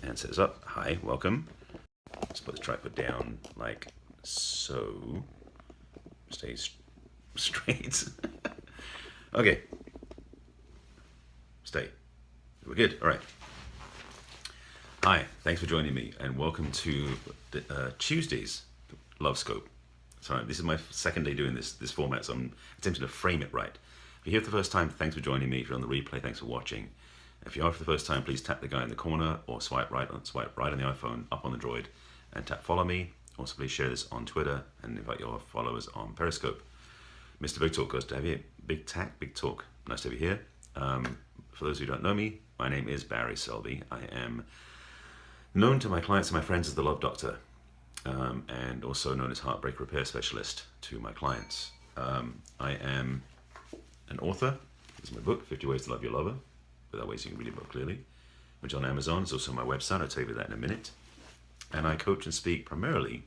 and says up. Hi, welcome. Let's put the tripod down like so. Stay straight. Okay. Stay. We're good. All right. Hi, thanks for joining me, and welcome to Tuesday's Love Scope. Sorry, this is my second day doing this format, so I'm attempting to frame it right. If you're here for the first time, thanks for joining me. If you're on the replay, thanks for watching. If you are for the first time, please tap the guy in the corner or swipe right on the iPhone up on the Droid and tap follow me. Also, please share this on Twitter and invite your followers on Periscope. Mr. Big Talk, goes to have you. Big Talk. Nice to have you here. For those who don't know me, my name is Barry Selby. I am known to my clients and my friends as the Love Doctor, and also known as Heartbreak Repair Specialist to my clients. I am an author. This is my book, 50 Ways to Love Your Lover, without ways you can read it more clearly, which on Amazon is also my website. I'll tell you about that in a minute. And I coach and speak primarily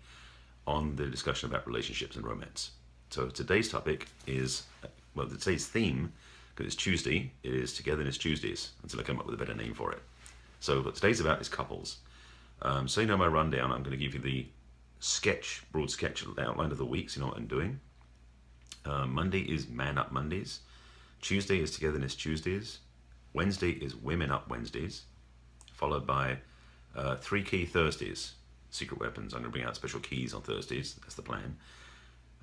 on the discussion about relationships and romance. So today's topic is, well, today's theme, because it's Tuesday, it is Togetherness Tuesdays, until I come up with a better name for it. So what today's about is couples. So you know my rundown, I'm going to give you the broad sketch outline of the week, so you know what I'm doing. Monday is Man Up Mondays. Tuesday is Togetherness Tuesdays. Wednesday is Women Up Wednesdays, followed by 3 Key Thursdays, secret weapons. I'm going to bring out special keys on Thursdays, that's the plan.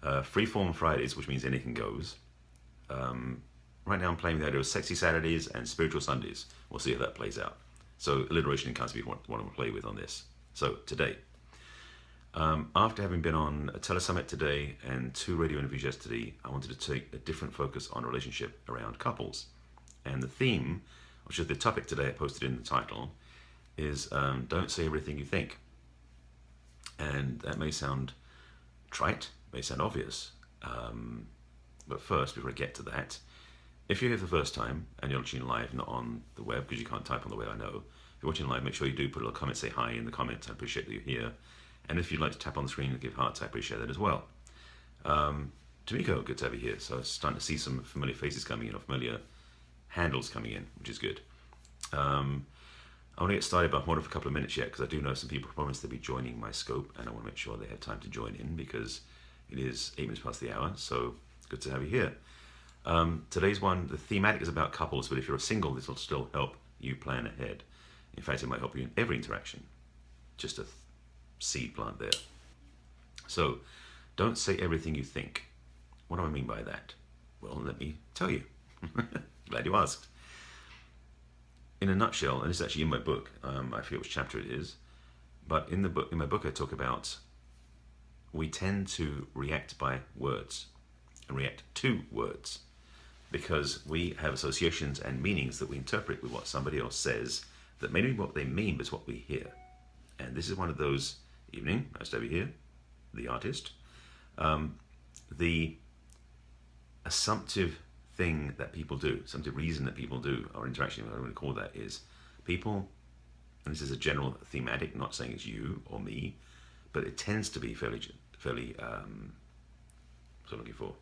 Freeform Fridays, which means anything goes. Right now I'm playing with the idea of Sexy Saturdays and Spiritual Sundays. We'll see how that plays out. So alliteration can be what I want to play with on this. So today, after having been on a telesummit today and 2 radio interviews yesterday, I wanted to take a different focus on a relationship around couples. And the theme, which is the topic today I posted in the title, is don't say everything you think. And that may sound trite, may sound obvious. But first, before I get to that, if you're here for the first time and you're watching live, not on the web, because you can't type on the web, I know. If you're watching live, make sure you do put a little comment, say hi in the comments. I appreciate that you're here. And if you'd like to tap on the screen and give hearts, I appreciate that as well. Tomiko, good to have you here. So I'm starting to see some familiar faces coming in, or familiar handles coming in, which is good. I want to get started, but I'm on for a couple of minutes yet, because I do know some people promised they'll be joining my scope, and I want to make sure they have time to join in, because it is 8 minutes past the hour, so good to have you here. Today's one, the thematic is about couples, but if you're a single, this will still help you plan ahead. In fact, it might help you in every interaction. Just a seed plant there. So, don't say everything you think. What do I mean by that? Well, let me tell you. Glad you asked. In a nutshell, and this is actually in my book, I forget which chapter it is, but in my book I talk about we tend to react by words and react to words because we have associations and meanings that we interpret with what somebody else says that may not be what they mean, but it's what we hear. And this is one of those, evening, nice to have you here, the artist, the assumptive thing that people do, some reason that people do, or interaction, what I want to call that, is people, and this is a general thematic, not saying it's you or me, but it tends to be fairly what's I'm looking for,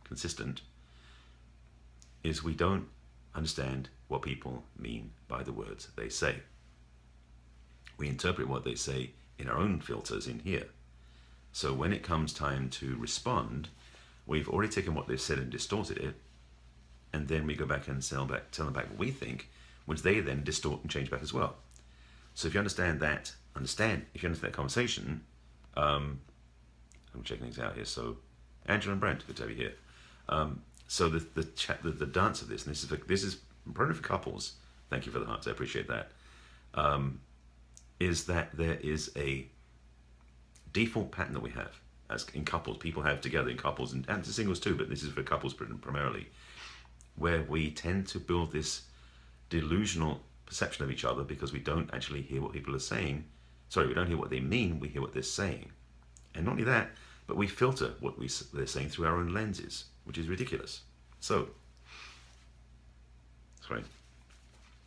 consistent, is we don't understand what people mean by the words they say. We interpret what they say in our own filters in here. So when it comes time to respond, we've already taken what they've said and distorted it, and then we go back and tell them back what we think, which they then distort and change back as well. So if you understand that conversation, I'm checking things out here. So Angela and Brent, good to have you here. So the dance of this, and this is primarily for couples. Thank you for the hearts, I appreciate that. Is that there is a default pattern that we have as in couples, people have together in couples, and to singles too, but this is for couples primarily, where we tend to build this delusional perception of each other because we don't actually hear what people are saying. Sorry, we don't hear what they mean, we hear what they're saying. And not only that, but we filter what they're saying through our own lenses, which is ridiculous. So, sorry,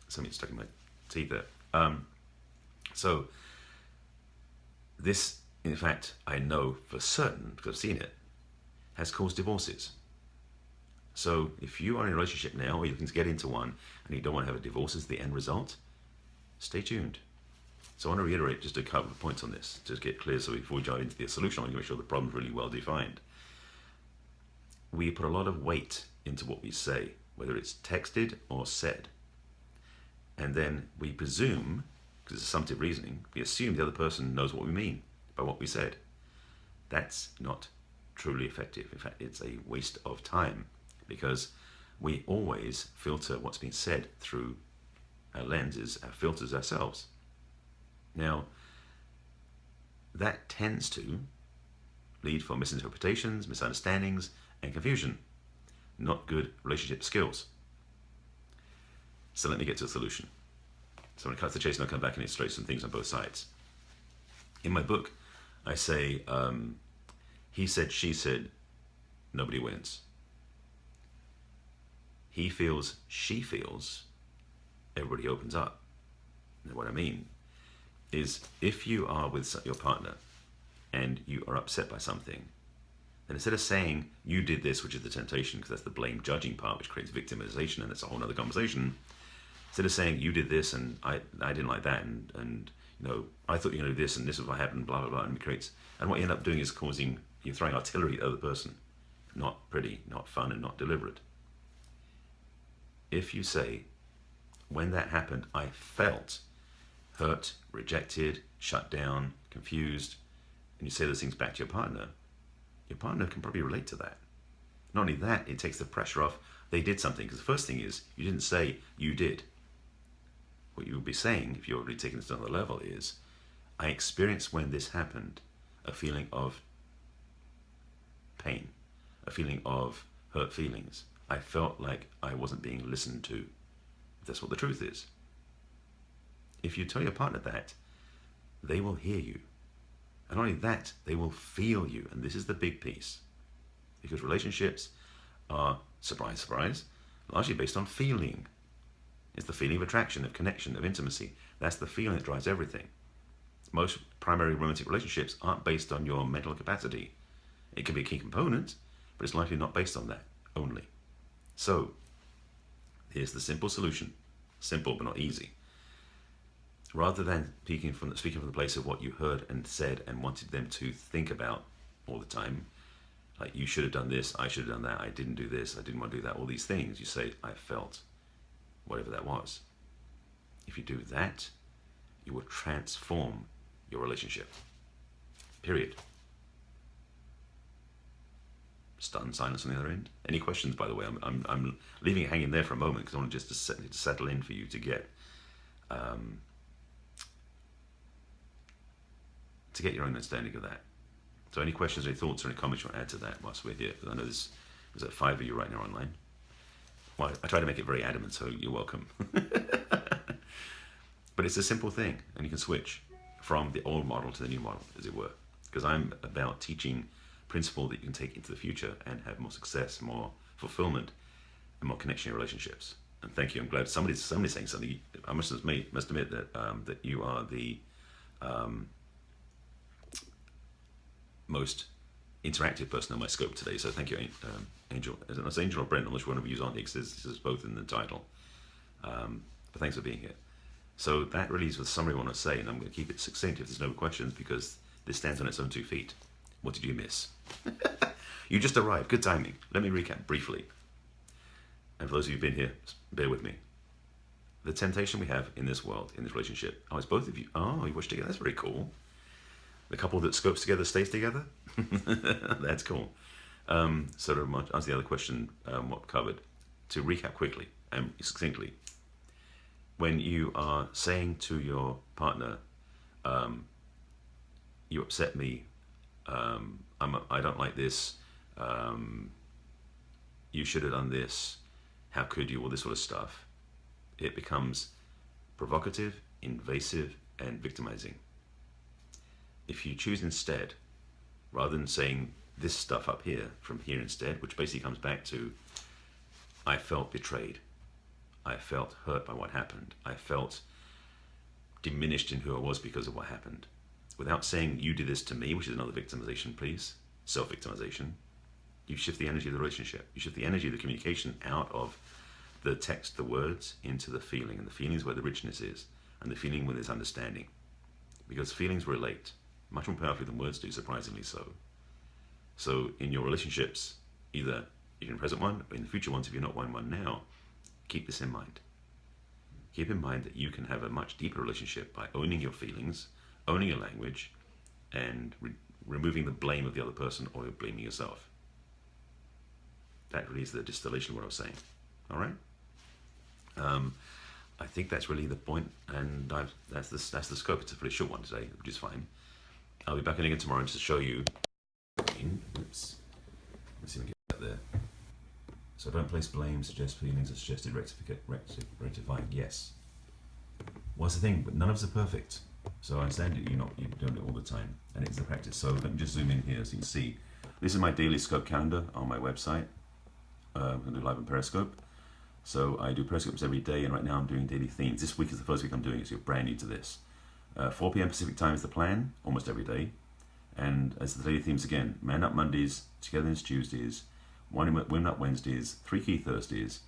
something stuck in my teeth there. So, this, in fact, I know for certain, because I've seen it, has caused divorces. So if you are in a relationship now, or you're looking to get into one, and you don't want to have a divorce as the end result, stay tuned. So I want to reiterate just a couple of points on this to get clear. So before we dive into the solution, I want to make sure the problem's really well defined. We put a lot of weight into what we say, whether it's texted or said. And then we presume, because it's assumptive reasoning, we assume the other person knows what we mean by what we said. That's not truly effective. In fact, it's a waste of time, because we always filter what's being said through our lenses, our filters ourselves. Now, that tends to lead for misinterpretations, misunderstandings, and confusion. Not good relationship skills. So let me get to the solution. So when it cuts to the chase, and I'll come back and illustrate some things on both sides. In my book, I say, he said, she said, nobody wins. He feels, she feels, everybody opens up. And what I mean is, if you are with your partner and you are upset by something, then instead of saying, you did this, which is the temptation, because that's the blame judging part, which creates victimization, and that's a whole other conversation. Instead of saying, you did this, and I didn't like that, and you know, I thought you were going to do this, and this is what happened, blah, blah, blah, and it creates, and what you end up doing is causing, you're throwing artillery at the other person. Not pretty, not fun, and not deliberate. If you say, when that happened, I felt hurt, rejected, shut down, confused, and you say those things back to your partner can probably relate to that. Not only that, it takes the pressure off. They did something, because the first thing is, you didn't say, you did. What you would be saying, if you're really taking this to another level, is, I experienced when this happened a feeling of pain, a feeling of hurt feelings. I felt like I wasn't being listened to. That's what the truth is. If you tell your partner that, they will hear you. And not only that, they will feel you. And this is the big piece. Because relationships are, surprise, surprise, largely based on feeling. It's the feeling of attraction, of connection, of intimacy. That's the feeling that drives everything. Most primary romantic relationships aren't based on your mental capacity. It can be a key component, but it's likely not based on that only. So, here's the simple solution. Simple, but not easy. Rather than speaking from the place of what you heard and said and wanted them to think about all the time, like, you should have done this, I should have done that, I didn't do this, I didn't want to do that, all these things, you say, I felt, whatever that was. If you do that, you will transform your relationship. Period. Stunned silence on the other end. Any questions, by the way? I'm leaving it hanging there for a moment, because I want just to settle in for you to get your own understanding of that. So any questions, any thoughts, or any comments you want to add to that whilst we're here? Because I know there's 5 of you right now online. Well, I try to make it very adamant, so you're welcome. But it's a simple thing, and you can switch from the old model to the new model, as it were. Because I'm about teaching principle that you can take into the future and have more success, more fulfillment, and more connection in your relationships. And thank you. I'm glad somebody's saying something. I must admit that that you are the most interactive person on my scope today. So thank you, Angel. It's Angel or Brent, unless you want to use on because this is both in the title. But thanks for being here. So that really is the summary I want to say, and I'm going to keep it succinct if there's no questions, because this stands on its own 2 feet. What did you miss? You just arrived. Good timing. Let me recap briefly. And for those of you who've been here, bear with me. The temptation we have in this world, in this relationship. Oh, it's both of you. Oh, you wish together. That's very cool. The couple that scopes together stays together. That's cool. So to answer the other question, what covered. To recap quickly and succinctly. When you are saying to your partner, you upset me, I don't like this, you should have done this, how could you, all this sort of stuff, it becomes provocative, invasive, and victimizing. If you choose instead, rather than saying this stuff up here, from here instead, which basically comes back to, I felt betrayed, I felt hurt by what happened, I felt diminished in who I was because of what happened. Without saying, you did this to me, which is another victimization, please, self-victimization, you shift the energy of the relationship. You shift the energy of the communication out of the text, the words, into the feeling. And the feeling is where the richness is. And the feeling where there's understanding. because feelings relate much more powerfully than words do, surprisingly so. So in your relationships, either you're in the present one or in the future ones, if you're not one now, keep this in mind. Keep in mind that you can have a much deeper relationship by owning your feelings, owning your language, and removing the blame of the other person or blaming yourself. That really is the distillation of what I was saying. All right? I think that's really the point, and that's the scope. It's a pretty short one today, which is fine. I'll be back in again tomorrow just to show you. Oops. Let's see if we can get that there. So don't place blame, suggest feelings, or suggested rectifying. Yes. What's the thing? But none of us are perfect. So I understand that you're doing it all the time, and it's a practice. So let me just zoom in here so you can see. This is my daily scope calendar on my website. I'm going to do live on Periscope. So I do Periscopes every day, and right now I'm doing daily themes. This week is the first week I'm doing it, so you're brand new to this. 4 p.m. Pacific time is the plan, almost every day. And as the daily themes again, Man Up Mondays, Togetherness Tuesdays, Women Up Wednesdays, 3 Key Thursdays,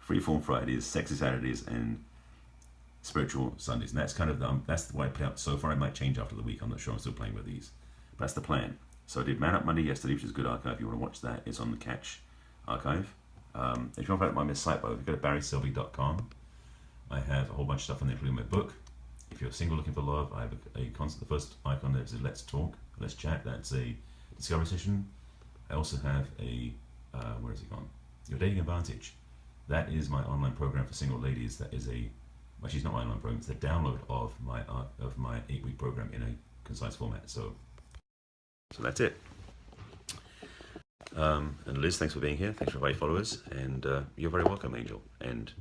Freeform Fridays, Sexy Saturdays, and Spiritual Sundays. And that's kind of that's the way I play out so far. It might change after the week. I'm not sure. I'm still playing with these. But that's the plan. So I did Man Up Monday yesterday, which is a good archive. If you want to watch that, it's on the Catch archive. If you want to find my site, by the way, go to barryselby.com. I have a whole bunch of stuff on there, including my book. If you're single looking for love, I have a constant. The first icon there is a Let's Talk, Let's Chat. That's a discovery session. I also have a where has it gone? Your Dating Advantage. That is my online program for single ladies. That is actually it's not my online program. It's a download of my 8-week program in a concise format. So that's it. And Liz, thanks for being here. Thanks for my followers, and you're very welcome, Angel, and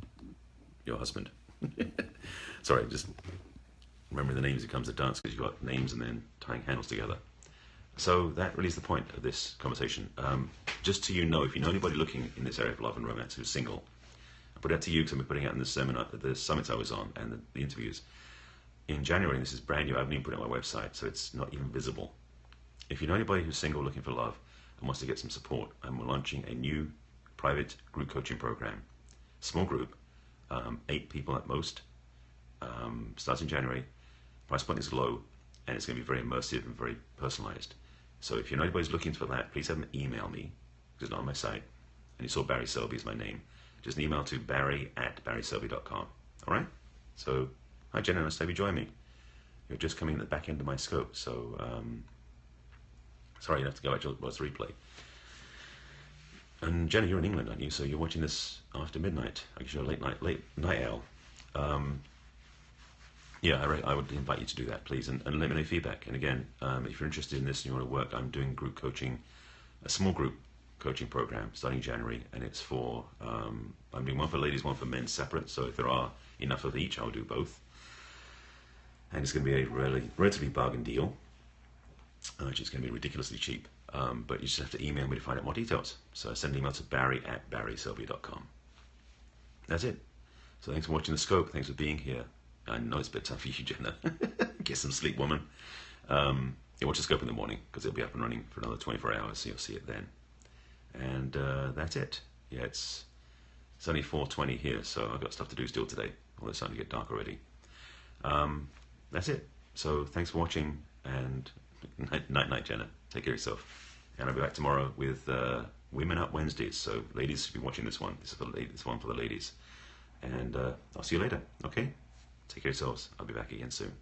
your husband. Sorry, just remember the names. It comes to dance because you've got names and then tying handles together. So that really is the point of this conversation. Just so you know, if you know anybody looking in this area of love and romance who's single, I put it out to you because I'm putting it out in the seminar, the summits I was on, and the interviews. In January, and this is brand new, I haven't even put it on my website, so it's not even visible. If you know anybody who's single looking for love and wants to get some support, I'm launching a new private group coaching program. Small group, 8 people at most. Starts in January. Price point is low, and it's going to be very immersive and very personalized. So if you know anybody's looking for that, please have them email me, because it's not on my site. And you saw Barry Selby is my name. Just an email to barry@barryselby.com. All right? So, hi Jenna, nice to have you join me. You're just coming at the back end of my scope, so sorry, you have to go actually watch the replay. And Jenna, you're in England, aren't you? So you're watching this after midnight. I guess you're a late night owl. Yeah, I would invite you to do that, please, and let me know feedback. And again, if you're interested in this and you want to work, I'm doing group coaching, a small group coaching program starting January, and it's for, I'm doing one for ladies, one for men separate, so if there are enough of each, I'll do both. And it's going to be a relatively bargain deal, which is going to be ridiculously cheap, but you just have to email me to find out more details. So send an email to barry@barryselby.com. That's it. So thanks for watching the scope, thanks for being here. I know it's a bit tough for you, Jenna. Get some sleep, woman. Watch the scope in the morning, because it'll be up and running for another 24 hours, so you'll see it then. And that's it. Yeah, it's only 4:20 here, so I've got stuff to do still today, although it's starting to get dark already. That's it. So thanks for watching, and night, Jenna. Take care of yourself. And I'll be back tomorrow with Women Up Wednesdays. So ladies should be watching this one. This is one for the ladies. And I'll see you later. Okay? Take care of yourselves. I'll be back again soon.